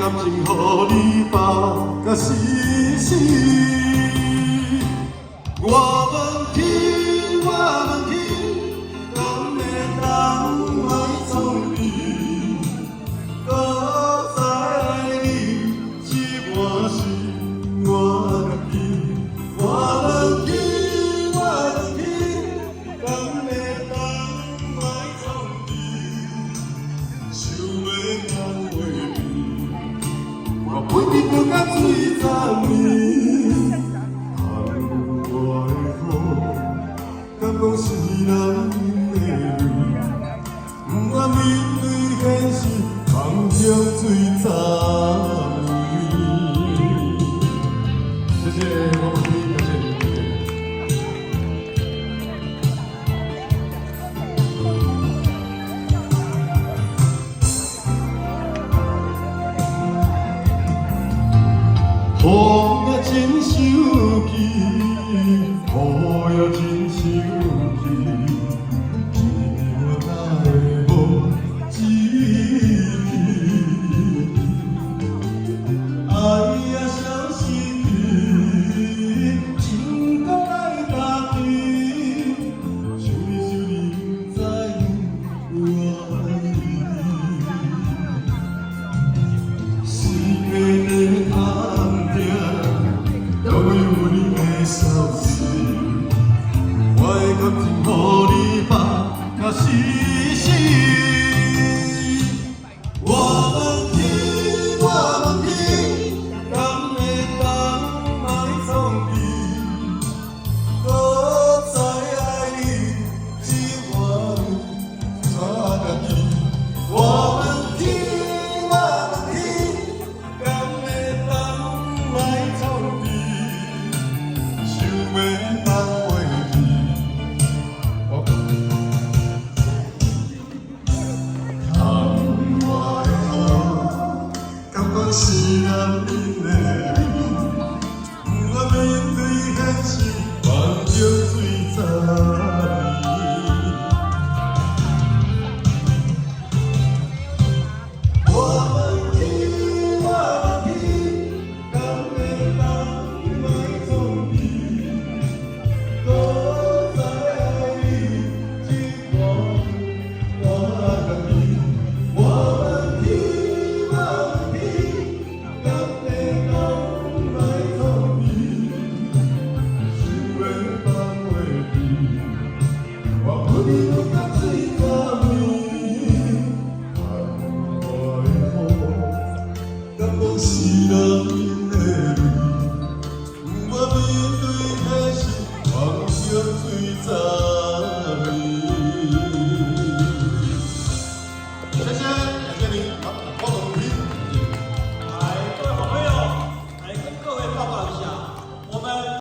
感情，予你放甲死死。我问天，我问天，敢会当来创你？搁知你是我心，我家己。我问天，我问天，敢会当来创你？想要当话你，我不一定甲水沾你。我的苦，敢讲是人的泪，不愿面对现实，放向水沾你。谢谢我们的感谢你。风也真想起，雨也真想起，我哪会无志气？爱也伤心去，情搁来打去，想你不知我爱你。世界的风景，都有你的消息。我的感情，予你放甲死死。我问